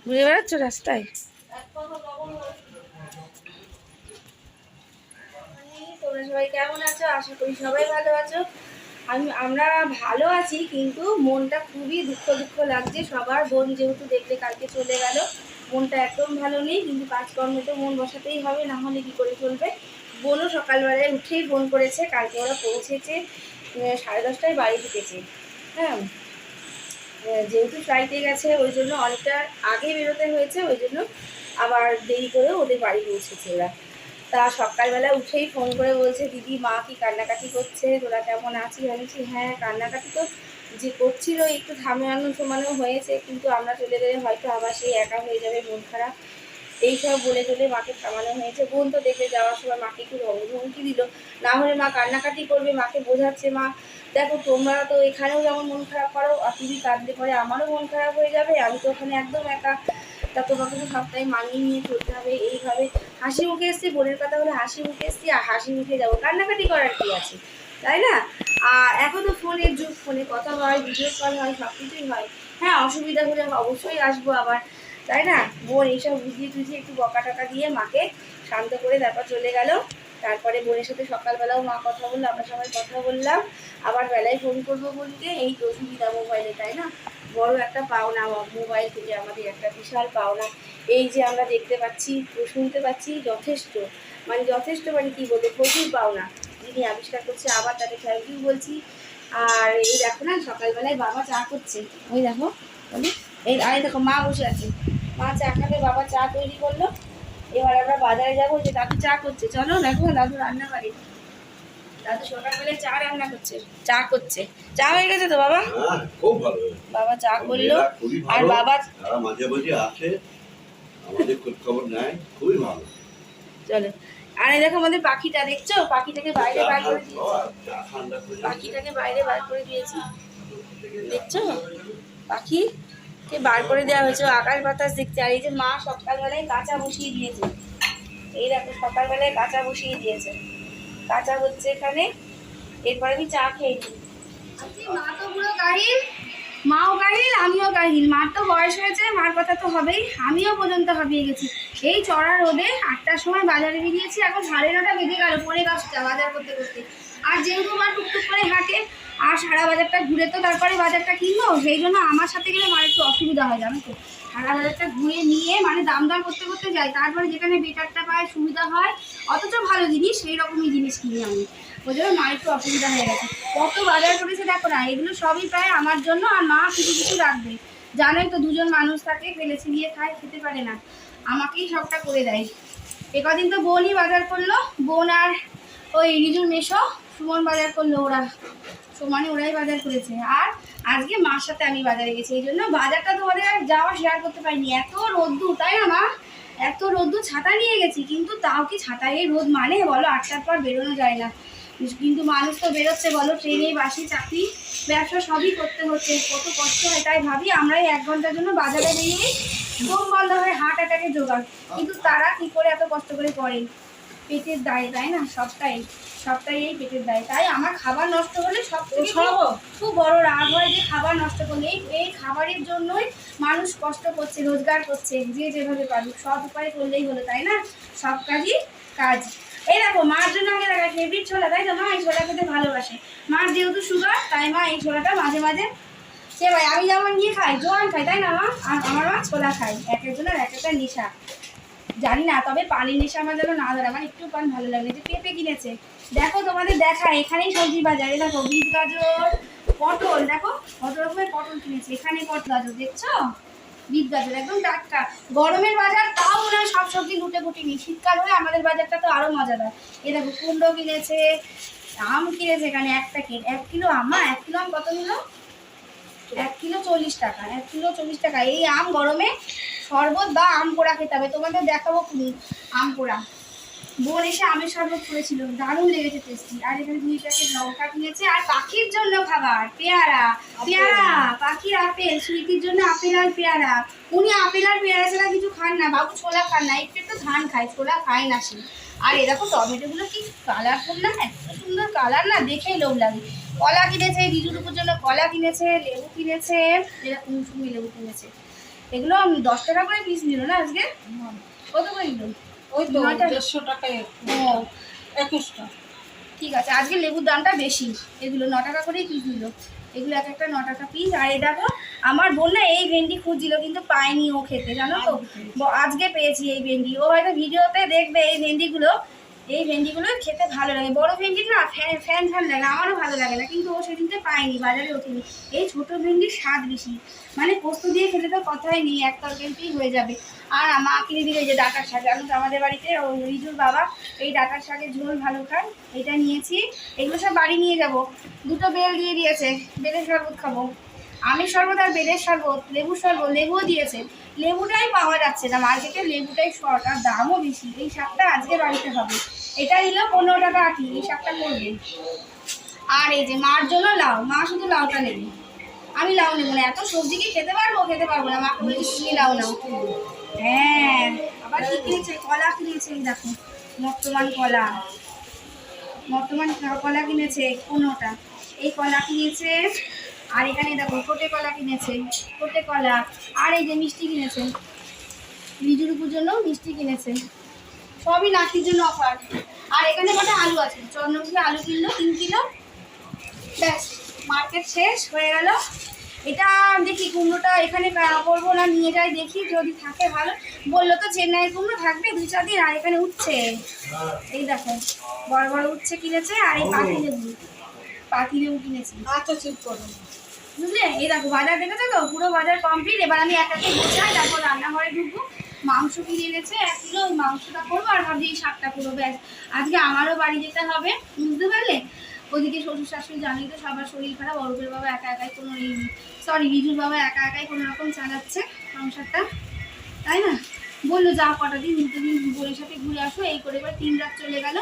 ঘুরে বেড়াচ্ছ রাস্তায়? তোমরা সবাই কেমন আছো? আশা করি সবাই ভালো আছো। আমরা ভালো আছি, কিন্তু মনটা খুবই দুঃখ দুঃখ লাগছে সবার। বোন যেহেতু দেখলে কালকে চলে গেল, মনটা একদম ভালো নেই, কিন্তু কাজকর্মে তো মন বসাতেই হবে, না হলে কী করে চলবে। বোনও সকালবেলায় উঠেই ফোন করেছে, কালকে ওরা পৌঁছেছে 10:30টায় বাড়ি ঢুকেছে। হ্যাঁ, যেহেতু ফ্লাইটে গেছে ওই জন্য অনেকটা আগে বেরোতে হয়েছে, ওই জন্য আবার দেরি করে ওদের বাড়ি পৌঁছেছে ওরা। তা সকালবেলা উঠেই ফোন করে বলছে, দিদি মা কি কান্নাকাটি করছে, তোরা কেমন আছিস? আমি বলছি হ্যাঁ, কান্নাকাটি তো যে করছিল একটু থামানো থামানো হয়েছে, কিন্তু আমরা চলে গেলে হয়তো আবার সেই একা হয়ে যাবে, মন খারাপ, এইসব বলে টলে মাকে থামানো হয়েছে। বোন তো দেখে যাওয়ার সময় মাকে একটু হুমকি দিল, না হলে মা কান্নাকাটি করবে। মাকে বোঝাচ্ছে, মা দেখো তোমরা তো এখানেও যেমন মন খারাপ করো, আর তুমি কাঁদলে পরে আমারও মন খারাপ হয়ে যাবে, আমি তো ওখানে একদম একা। তা তোমাকে তো সবটাই মানিয়ে নিয়ে চলতে হবে। এইভাবে হাসি মুখে এসছি, বোনের কথা বলে হাসি মুখে এসছি, আর হাসি মুখে যাবো, কান্নাকাটি করার কি আছে, তাই না? আর এখন তো ফোনের যুগ, ফোনে কথা হয়, ভিডিও কল হয়, সব কিছুই হয়। হ্যাঁ, অসুবিধা হলে অবশ্যই আসবো আবার, তাই না? বোন এইসব বুঝিয়ে টুঝিয়ে একটু বকা টকা দিয়ে মাকে শান্ত করে তারপর চলে গেল। তারপরে বোনের সাথে সকালবেলাও মা কথা বললো, আমরা সবাই কথা বললাম। আবার বেলায় ফোন করবো বোনকে, এই তো সুবিধা মোবাইলে, তাই না? বড় একটা পাওনা মোবাইল থেকে, আমাদের একটা বিশাল পাওনা। এই যে আমরা দেখতে পাচ্ছি, শুনতে পাচ্ছি, যথেষ্ট যথেষ্ট মানে কী বলবো, প্রচুর পাওনা যিনি আবিষ্কার করছে। আবার তাকে থ্যাংক ইউ বলছি। আর এই দেখো না, সকালবেলায় বাবা চা করছে, ওই দেখো বলি, এই আরে দেখো মা বসে আছে, মা চা খাবে, বাবা চা তৈরি করলো। এবার আমরা বাজারে যাবো, যে দাদু চা করছে, চলো দেখো দাদু রান্না করে। দাদু সকালবেলায় চা রান্না করছে, চা করছে। চা হয়ে গেছে তো বাবা? খুব ভালো, বাবা চা করলো। আর বাবা মাঝে মাঝে আসে, আমাদের খোঁজ খবর নেয়, খুবই ভালো। চলো, আর এই দেখো আমাদের পাখিটা, দেখছো? পাখিটাকে বাইরে বার করে দিয়েছি, পাখিটাকে বাইরে বার করে দিয়েছি, দেখছো? পাখিকে বার করে দেওয়া হয়েছে, আকাশ বাতাস দেখছে। আর এই যে মা সকালবেলায় কাঁচা বসিয়ে দিয়েছে, এই দেখো সকালবেলায় কাঁচা বসিয়ে দিয়েছে, কাঁচা হচ্ছে এখানে। এরপরে আমি চা খেয়ে নিই। মা তো পুরো গাহিল, মাও গাহিল, আমিও গাহিল। মার তো বয়স হয়েছে, মার কথা তো হবেই, আমিও পর্যন্ত হাঁপিয়ে গেছি। এই চড়া রোদে 8টার সময় বাজারে বেরিয়েছি, এখন 9:30 বেজে গেল, 9:45 বাজার করতে করতে। আর যেহেতু মা টুকটুক করে হাঁটে, আর সারা বাজারটা ঘুরে তো তারপরে বাজারটা কিনবো, সেই জন্য আমার সাথে গেলে মার একটু অসুবিধা হয়, জানো তো। সারা বাজারটা ঘুরে নিয়ে দাম দর করতে করতে যাই, তারপরে যেখানে বেটারটা পায়, সুবিধা হয়, অথচ ভালো জিনিস, সেই রকমই জিনিস কিনি আমি। ওই জন্য মা একটু অসুবিধা হয়ে গেছে। কত বাজার করেছে দেখো না, এগুলো সবই প্রায় আমার জন্য, আর মা কিছু কিছু রাখবে। জানোই তো, দুজন মানুষ থাকে, ফেলে ছিঁড়িয়ে খায়, খেতে পারে না, আমাকেই সবটা করে দেয়। কদিন তো বোনই বাজার করলো, বোন আর ওই রিজুর মেশো সুমন বাজার করলো, ওরা সমানে ওরাই বাজার করেছে। আর আজকে মার সাথে আমি বাজারে গেছি, এই জন্য বাজারটা তোমাদের আর যাওয়া শেয়ার করতে পারিনি। এত রোদ্দুর, তাই না মা? এত রোদ্দুর, ছাতা নিয়ে গেছি, কিন্তু তাও কি ছাতায় এই রোদ মানে বলো? 8টার পর বেরোনো যায় না, কিন্তু মানুষ তো বেরোচ্ছে বলো, ট্রেনে, বাসে, চাকরি, ব্যবসা সবই করতে হচ্ছে, কত কষ্ট হয়। তাই ভাবি আমরাই 1 ঘন্টার জন্য বাজারে বেরিয়ে দম বন্ধ হয়ে হার্ট অ্যাটাকের জোগাড়, কিন্তু তারা কি করে এত কষ্ট করে করেন? পেটের দায়, তাই না? সবটাই এই পেটের দায়। তাই আমার খাবার নষ্ট হলে সব থেকে খুব বড় রাগ হয়, যে খাবার নষ্ট করলে এই খাবারের জন্যই মানুষ কষ্ট করছে, রোজগার করছে, যে যেভাবে পারুক সব উপায় করলেই হলো, তাই না? সব কাজই কাজ। এই দেখো মার জন্য আগে দেখা ফেভারিট ছোলা, তাই তো? মা এই ছোলা খেতে ভালোবাসে। মার যেহেতু সুগার, তাই মা এই ছোলাটা মাঝে মাঝে, সে ভাই আমি যেমন নিয়ে খাই, জোয়ান খাই, তাই না মা? আর আমার মা ছোলা খাই। এক একজনের এক একটা নেশা, জানি না, তবে পানির নেশা আমার যেন না ধরে। আমার একটু পান ভালো লাগে। যে পেঁপে কিনেছে, দেখো তোমাদের দেখা, এখানেই সবজি বাজারে দেখো, বিট গাজর, পটল, দেখো কত রকমের পটল কিনেছে। এখানে পটল, গাজর দেখছো, বিট গাজর একদম টাটকা। গরমের বাজার, তাও মনে হয় সব সবজি লুটে পুটি নিই। শীতকাল হলে আমাদের বাজারটা তো আরও মজাদার। এ দেখো কুমড়ো কিনেছে, আম কিনেছে এখানে 1 প্যাকেট, 1 কিলো আম। 1 কিলো আম কত নিল? 1 কিলো 40 টাকা, 1 কিলো 40 টাকা। এই আম গরমে শরবত বা আম পোড়া খেতে হবে, তোমাদের দেখাবো খুবই আম পোড়া। বোন এসে আমের শরবত করেছিল, দারুণ লেগেছে, টেস্টি। আর এখানে 2 প্যাকেট লঙ্কা কিনেছে। আর পাখির জন্য খাবার, পেয়ারা, পেয়ারা, পাখির আপেল, সুইটির জন্য আপেল আর পেয়ারা। উনি আপেল আর পেয়ারা ছাড়া কিছু খান না, বাবু ছোলা খান না, একটু একটু ধান খায়, ছোলা খায় না সে। আর এরকম টমেটোগুলো কি কালারফুল না, এত সুন্দর কালার না, দেখেই লোভ লাগে। কলা কিনেছে, রিজুর উপর জন্য কলা কিনেছে, লেবু কিনেছে, এরকম মৌসুমি লেবু কিনেছে। এগুলো 10 টাকা করে পিস নিল না আজকে? কত করে নিল? ওই তো 150 টাকায় ও 21টা। ঠিক আছে, আজকে লেবুর দামটা বেশি। এগুলো 9 টাকা করেই পিস নিল। এগুলো এক একটা 9 টাকা পিস। আর এই দেখো আমার বোন না এই ভেন্ডি খুঁজছিল কিন্তু পায়নি ও খেতে, জানো তো। আজকে পেয়েছি এই ভেন্ডি। ও হয়তো ভিডিওতে দেখবে এই ভেন্ডিগুলো। এই ভেন্ডিগুলো খেতে ভালো লাগে। বড় ভেন্ডি না ফ্যান ফ্যান ফ্যান লাগে, আমারও ভালো লাগে না, কিন্তু ও সেদিনকে পায়নি, বাজারে ওঠেনি। এই ছোট ভেন্ডির স্বাদ বেশি, মানে পোস্ত দিয়ে খেতে তো কথাই নেই, এক তরকারিতেই হয়ে যাবে। আর মা কিনে দিল এই যে ডাঁটার শাক। জানো তো আমাদের বাড়িতে ও রিজুর বাবা এই ডাঁটার শাকের ঝোল ভালো খায়, এটা নিয়েছি। এগুলো সব বাড়ি নিয়ে যাব। 2টো বেল দিয়ে দিয়েছে, বেলের শরবত খাবো। আমের শরবত আর বেলের শরবত, লেবুর শরবত, লেবুও দিয়েছে। লেবুটাই পাওয়া যাচ্ছে না মার্কেটে, লেবুটাই শর্ট, আর দামও বেশি। এই শাকটা আজকে বাড়িতে হবে। এটা নিল 15 টাকা আটি, এই শাকটা করবে। আর এই যে মার জন্য লাউ, মা শুধু লাউটা নেবে, আমি লাউ নেবো না। এত সবজি কি খেতে পারবো? খেতে পারবো না। মাকে বলি তুমি লাউ নাও। হ্যাঁ, আবার কি কিনেছে? কলা কিনেছে, এই দেখো বর্তমান কলা। বর্তমান কলা কিনেছে 15টা। এই কলা কিনেছে। আর এখানে দেখো কোটে কলা কিনেছে, কোটে কলা। আর এই যে মিষ্টি কিনেছে, রিজুরুপুর জন্য মিষ্টি কিনেছে। সবই নাতির জন্য অফার। আর এখানে কটা আলু আছে, চন্দ্রমুখী আলু কিনলো 3 কিলো। ব্যাস, মার্কেট শেষ হয়ে গেল। এটা দেখি কুমড়োটা এখানে করবো না নিয়ে যাই, দেখি যদি থাকে ভালো। বললো তো চেন্নাই কুমড়ো থাকবে 2-4 দিন। আর এখানে উঠছে, এই দেখো বড় বড় উঠছে কিনেছে। আর এই পাতি লেবু কিনেছি। আচ্ছা চুপ করো। বুঝলে, এই দেখো বাজার দেখেছো তো, পুরো বাজার কমপ্লিট। এবার আমি এক একে গোছাই, তারপর রান্নাঘরে ঢুকবো। মাংস কিনে এনেছে 1 কিলো, ওই মাংসটা করবো। আর ভাবছি এই শাকটা করবো। ব্যাস, আজকে আমারও বাড়ি যেতে হবে, বুঝতে পারলে। ওদিকে শ্বশুর শাশুড়ি জানেই তো সবার শরীর খারাপ। অরূপের বাবা একা একাই কোনো রিজুর বাবা একা একাই কোনো রকম চালাচ্ছে সংসারটা, তাই না? বললো যা কটা দিন 2 দিন বোনের সাথে ঘুরে আসো। এই করে করে 3 রাত চলে গেল।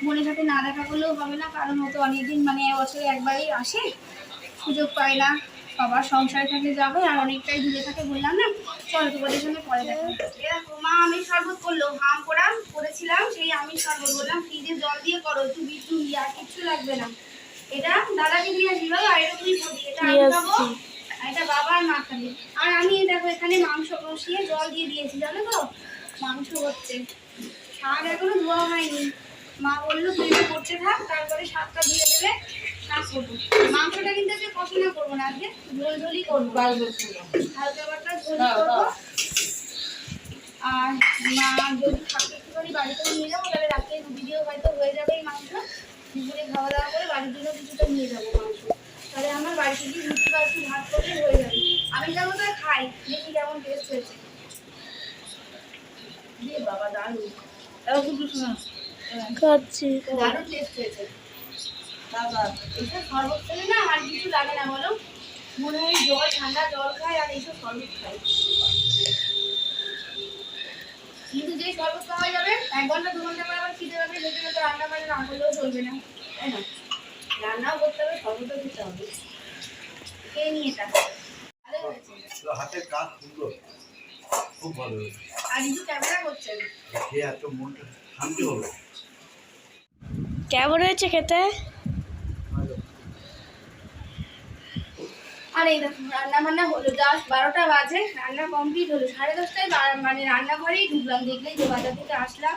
বোনের সাথে না দেখা করলেও হবে না, কারণ ও তো অনেকদিন মানে বছরে একবারই আসে, সুযোগ পায় না। সবার সংসারে থাকলে যাবে, আর অনেকটাই দূরে থাকে বললাম না। চলো তোমাদের সঙ্গে পরে দেখো। এরকম মা আমির শরবত করলো, আম করেছিলাম সেই আমির শরবত। বললাম ফ্রিজে জল দিয়ে করো, একটু বিট্টু আর কিচ্ছু লাগবে না। এটা দাদাকে দিয়ে আসি ভাই, আর এটা তুমি খাবি, এটা আমি খাবো, আর এটা বাবা আর মা খাবে। আর আমি দেখো এখানে মাংস কষিয়ে জল দিয়ে দিয়েছি, জানো তো। মাংস হচ্ছে, শাক এখনো ধোয়া হয়নি। মা বললো তুই এটা করতে থাক, তারপরে শাকটা দিয়ে দেবে, শাক করবো। মাংসটা কিন্তু আজকে কষানো করবো না, আজকে ঝোল ঝোলই করবো, হালকা পাতলা ঝোল করবো। আর মা যদি থাকে একটুখানি বাড়িতে নিয়ে যাবো, তাহলে রাতে রুটি দিয়েও হয়তো হয়ে যাবে এই মাংস। দুপুরে খাওয়া দাওয়া করে বাড়ির জন্য কিছুটা নিয়ে যাবো মাংস, তাহলে আমার বাড়িতে গিয়ে রুটি বা একটু ভাত করলে হয়ে যাবে। আমি যেমন তো খাই, দেখি কেমন টেস্ট হয়েছে। দিয়ে বাবা দারুণ, খাচ্ছি। দারুণ টেস্ট হয়েছে। বাবা এইসব শরবত খেলে না আর কিছু লাগে না বলো, মনে হয় জল, ঠান্ডা জল খাই আর এইসব শরবত খাই। কিন্তু যে শরবত খাওয়া যাবে 1 ঘন্টা 2 ঘন্টা পরে আবার খিদে পাবে, ভেতরে তো রান্না বান্না না করলেও চলবে না, তাই না? রান্নাও করতে হবে, শরবতও দিতে হবে। খেয়ে নিয়ে এটা ভালো হয়েছে। হাতের কাজ সুন্দর, খুব ভালো হয়েছে। আর কিছু ক্যামেরা করছেন, খেয়ে এত মনটা শান্তি হলো। কেমন হয়েছে খেতে? আর এই দেখো রান্না বান্না হলো, জাস্ট 12টা বাজে, রান্না কমপ্লিট হলো। 10:30টায় মানে রান্নাঘরেই ঢুকলাম, দেখলেই যে বাজার থেকে আসলাম,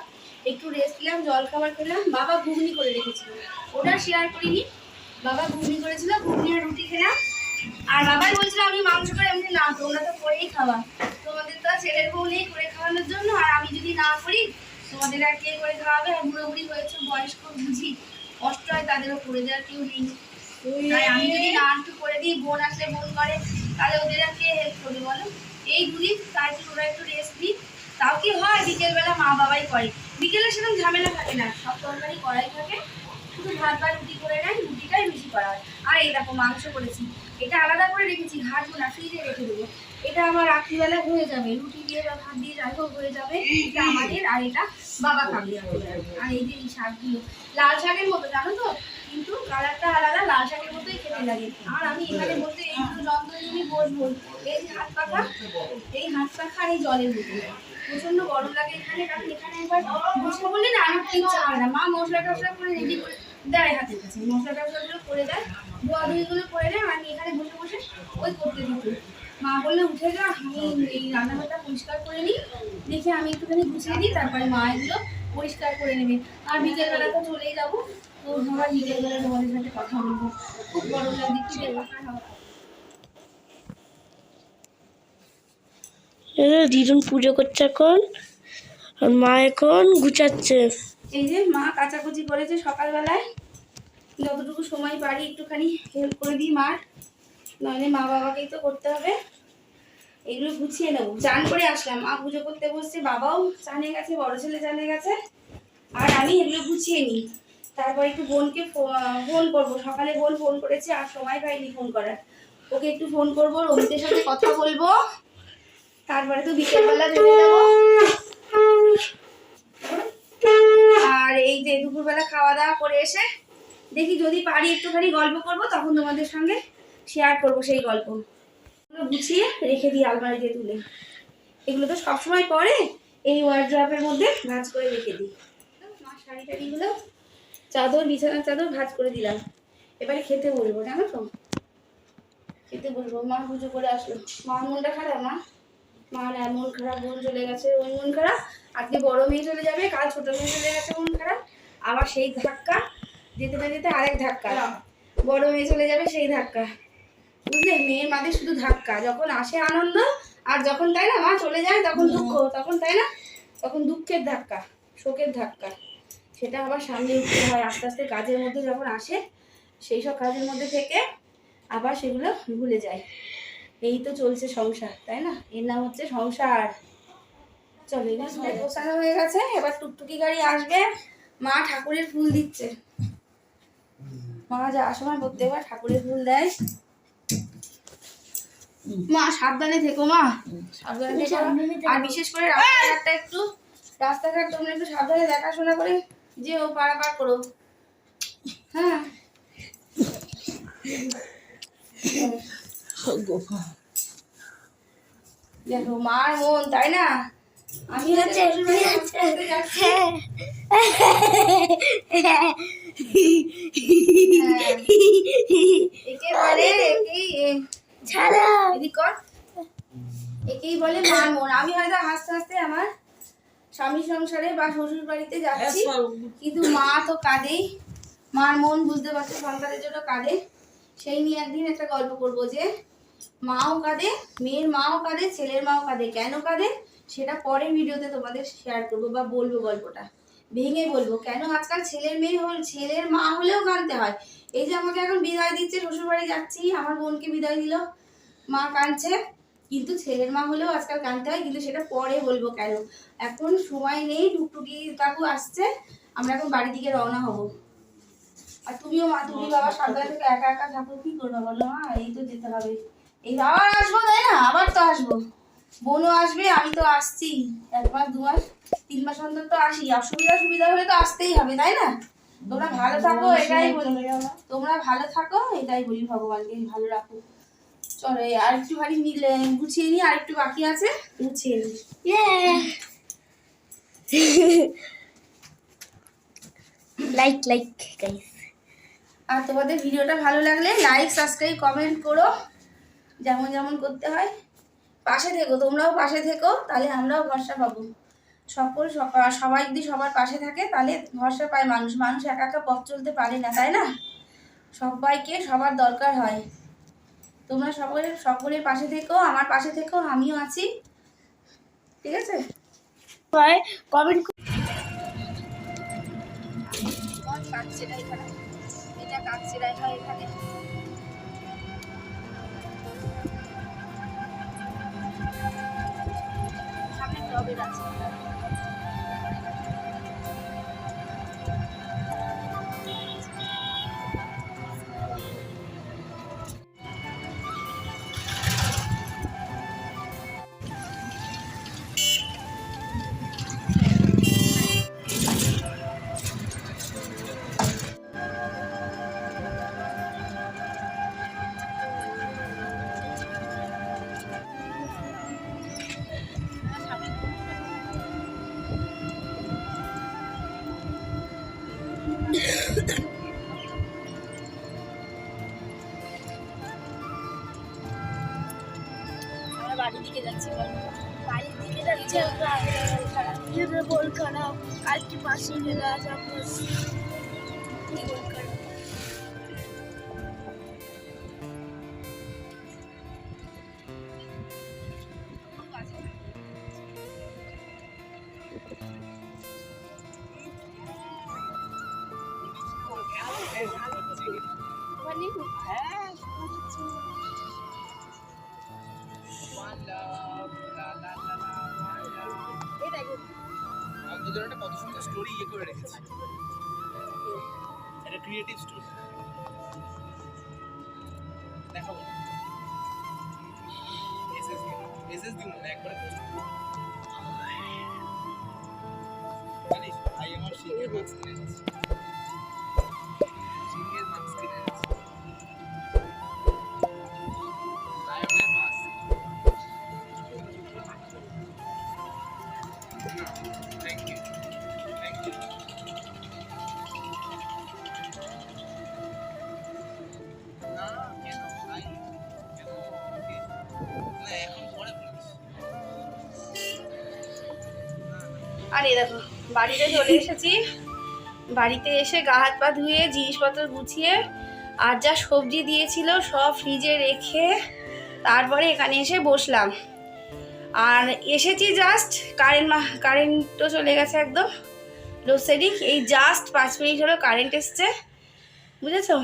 একটু রেস্ট নিলাম, জল খাবার খেলাম। বাবা ঘুগনি করে রেখেছিল, ওটা শেয়ার করিনি। বাবা ঘুগনি করেছিল, ঘুগনি আর রুটি খেলাম। আর বাবাই বলছিল আমি মাংস করে, এমনি না, তোমরা তো করেই খাওয়া, তোমাদের তো ছেলের বউ নেই করে খাওয়ানোর জন্য। আর আমি যদি না করি তোমাদের আর কে করে খাওয়াবে? আর বুড়ো বুড়ি হয়েছে, বয়স্ক, বুঝি কষ্ট হয়, তাদেরও করে দেওয়ার কেউ নেই। তাই আমি যদি না একটু করে দিই, বোন আসলে বোন করে, তাহলে ওদের আর কে হেল্প করবে বলো? এই দুদিন তাই ওরা একটু রেস্ট দিই। তাও কি হয়, বিকেলবেলা মা বাবাই করে, বিকেলে সেরকম ঝামেলা থাকে না, সব তরকারি করাই থাকে, শুধু ভাত বা রুটি করে নেয়, রুটিটাই বেশি করা হয়। আর এই দেখো মাংস করেছি, এটা আলাদা করে রেখেছি, ঘাটবো না, ফ্রিজে রেখে দেবো। এটা আমার রাত্রিবেলা হয়ে যাবে, রুটি দিয়ে বা ভাত দিয়ে যাই হোক হয়ে যাবে। এটা আমাদের, আর এটা বাবা খাবে। আর এই যে এই শাকগুলো লাল শাকের মতো, জানো তো, কিন্তু কালারটা আলাদা, লাল শাকের মতোই খেতে লাগে। আর আমি এখানে বলতে এইগুলো যন্ত্র নিয়ে বসবো, এই হাত পাখা, এই হাত পাখা আর এই জলের মতো প্রচন্ড গরম লাগে এখানে, কারণ এখানে একবার বসে বললে না আমার ইচ্ছা হয় না। মা মশলা টসলা করে রেডি করে দেয় হাতের কাছে, মশলা টসলাগুলো করে দেয়, ধোয়া ধুইগুলো করে দেয়, আমি এখানে বসে বসে ওই করতে দিত। মা বললে উঠে যা, আমি এই রান্নাঘরটা পরিষ্কার করে নিই, দেখে আমি একটুখানি গুছিয়ে দিই, তারপরে মা এগুলো পরিষ্কার করে নেবে। আর বিকেলবেলা তো চলেই যাবো, তো আবার বিকেলবেলা তোমাদের সাথে কথা বলবো। খুব গরম লাগছে, দিদুন পুজো করছে এখন, আর মা এখন গুছাচ্ছে। এই যে মা কাচাকুচি করেছে সকালবেলায়, যতটুকু সময় পারি একটুখানি হেল্প করে দিই মার, নইলে মা বাবাকেই তো করতে হবে। এগুলো গুছিয়ে নেবো। চান করে আসলাম, মা পুজো করতে বসছে, বাবাও চানে গেছে, বড় ছেলে চানে গেছে, আর আমি এগুলো গুছিয়ে নিই। তারপর একটু বোনকে ফোন করবো, সকালে বোন ফোন করেছে আর সময় পাইনি ফোন করার, ওকে একটু ফোন করবো, রমিতের সাথে কথা বলবো, তারপরে তো বিকেলবেলা চলে যাবো। আর এই যে দুপুরবেলা খাওয়া দাওয়া করে এসে দেখি যদি পারি একটুখানি গল্প করব, তখন তোমাদের সঙ্গে শেয়ার করব সেই গল্প। গুছিয়ে রেখে দিই আলমারিতে তুলে, এগুলো তো সবসময় পরে এই ওয়ার্ড্রপের মধ্যে ভাঁজ করে রেখে দিই। মার শাড়ি টাড়িগুলো, চাদর, বিছানার চাদর ভাঁজ করে দিলাম। এবারে খেতে বলবো, জানো তো, খেতে বলবো। মা পুজো করে আসলো, মার মনটা খারাপ, মার মন খারাপ, বোন চলে গেছে ওই মন খারাপ, আজকে বড় মেয়ে চলে যাবে, কাল ছোট মেয়ে চলে গেছে মন খারাপ, আবার সেই ধাক্কা, যেতে না যেতে আরেক ধাক্কা, বড় মেয়ে চলে যাবে সেই ধাক্কা, বুঝলে? মেয়ের মাঝে শুধু ধাক্কা, যখন আসে আনন্দ, আর যখন তাই না মা চলে যায় তখন দুঃখ, তখন তাই না, তখন দুঃখের ধাক্কা, শোকের ধাক্কা, সেটা আবার সামনে উঠতে হয়। আস্তে আস্তে কাজের মধ্যে যখন আসে, সেই সব কাজের মধ্যে থেকে আবার সেগুলো ভুলে যায়। এই তো চলছে সংসার, তাই না? এর নাম হচ্ছে সংসার। চলে গোছানো হয়ে গেছে, এবার টুকটুকি গাড়ি আসবে। মা ঠাকুরের ফুল দিচ্ছে, মা যাওয়ার সময় প্রত্যেকবার ঠাকুরের ফুল দেয়। মা সাবধানে থেকো, মা সাবধানে থেকো, আর বিশেষ করে রাস্তাঘাটটা একটু, রাস্তাঘাট তোমরা একটু সাবধানে দেখাশোনা করে যে ও পারাপার করো, হ্যাঁ। দেখো মার মন, তাই না? আমি যাচ্ছি, একে বলে একেই বলে মার মন। আমি হয়তো হাসতে হাসতে আমার স্বামী সংসারে বা শ্বশুর বাড়িতে যাচ্ছি, কিন্তু মা তো কাঁদেই, মার মন বুঝতে পারছে, সন্তানের জন্য কাঁদে। সেই নিয়ে একদিন একটা গল্প করবো, যে মাও কাঁদে, মেয়ের মাও কাঁদে, ছেলের মাও কাঁদে, কেন কাঁদে সেটা পরের ভিডিওতে তোমাদের শেয়ার করবো বা বলবো, গল্পটা ভেঙে বলবো, কেন আজকাল ছেলের মেয়ে ছেলের মা হলেও কাঁদতে হয়। এই যে আমাকে এখন বিদায় দিচ্ছে, শ্বশুর বাড়ি যাচ্ছি, আমার বোনকে বিদায় দিল, মা কাঁদছে, কিন্তু ছেলের মা হলেও আজকাল কাঁদতে হয়, কিন্তু সেটা পরে বলবো কেন। এখন সময় নেই, টুকটুকি কাকু আসছে, আমরা এখন বাড়ির দিকে রওনা হব। আর তুমিও মা, তুমি বাবা সাবধানে থেকে, একা একা থাকো, কি করবো বলো মা, এই তো যেতে হবে, এই আবার আসবো, তাই না? আবার তো আসবো, বোনও আসবে, আমি তো আসছি, 1 মাস 2 মাস 3 মাস অন্তর তো আসি, অসুবিধা সুবিধা হলে তো আসতেই হবে, তাই না? তোমরা ভালো থাকো, এটাই বলি, তোমরা ভালো থাকো, এটাই বলি, ভগবানকে ভালো রাখো। চলো আর একটুখানি মিলে গুছিয়ে নিই, আর একটু বাকি আছে, গুছিয়ে নিই। Like guys. আর তোমাদের ভিডিওটা ভালো লাগলে লাইক, সাবস্ক্রাইব, কমেন্ট করো, যেমন যেমন করতে হয়। পাশে থেকো, তোমরাও পাশে থেকো, তাহলে আমরাও ভরসা পাবো। সবাই যদি সবার পাশে থাকে, তাহলে ভরসা পায় মানুষ। মানুষ একা একা পথ চলতে পারে না, তাই না? সবাইকে সবার দরকার হয়। তোমরা সকলের পাশে থেকো, আমার পাশে থেকো, আমিও আছি, ঠিক আছে? কমেন্ট কাটছেটা এখানে, এটা কাটছেটা এখানে, সামনে টবের আছে। বাড়ির দিকে যাচ্ছি বলো। বাড়ির দিকে যাচ্ছে আমরা নিজেদের বল খারাপ কালকে পাশে গেলে আজ আমরা কি বল খারাপ একটা কত সুন্দর স্টোরি ইয়ে করে রেখেছে, একটা ক্রিয়েটিভ স্টোরি দেখাবো। এসএস দিন না একবারে পোস্ট জানিস ভাই আমার সিঙ্গেল মার্কস কিনে এনেছে, সিঙ্গেল মার্কস কিনে এনেছে লায়নের marks. Thank you thank you. না কেন ভাই কেন ওকে না এখন পরে বলিস। আর এই দেখো বাড়িতে চলে এসেছি। বাড়িতে এসে গা হাত পা ধুয়ে জিনিসপত্র গুছিয়ে আর যা সবজি দিয়েছিল সব ফ্রিজে রেখে তারপরে এখানে এসে বসলাম। আর এসেছি জাস্ট কারেন্টও চলে গেছে একদম লোডশেডিং। এই জাস্ট 5 মিনিট হলো কারেন্ট এসছে, বুঝেছো?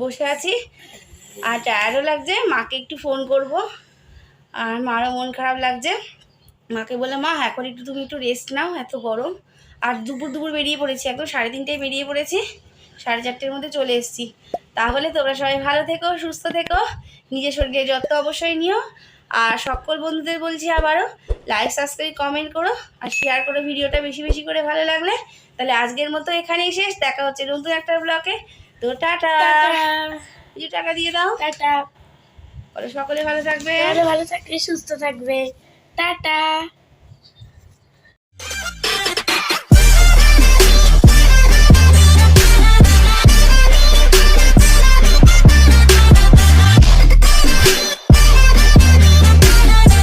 বসে আছি আর টায়ার্ডও লাগছে। মাকে একটু ফোন করব, আর মারও মন খারাপ লাগছে। মাকে বলে মা এখন তুমি একটু রেস্ট নাও, এত গরম। আর দুপুর বেরিয়ে পড়েছি, একদম 3:30টায় বেরিয়ে পড়েছি, 4:30টার মধ্যে চলে এসেছি। তাহলে তোমরা সবাই ভালো থেকো, সুস্থ থেকো, নিজের শরীরের যত্ন অবশ্যই নিও। আর সকল বন্ধুদের বলছি আবারও লাইক সাবস্ক্রাইব কমেন্ট করো আর শেয়ার করো ভিডিওটা বেশি বেশি করে ভালো লাগলে। তাহলে আজকের মতো এখানেই শেষ, দেখা হচ্ছে নতুন একটা ব্লগে। তো টাটা, কিছু টাকা দিয়ে দাও। টাটা সকলে ভালো থাকবে, ভালো থাকবে সুস্থ থাকবে টাটা।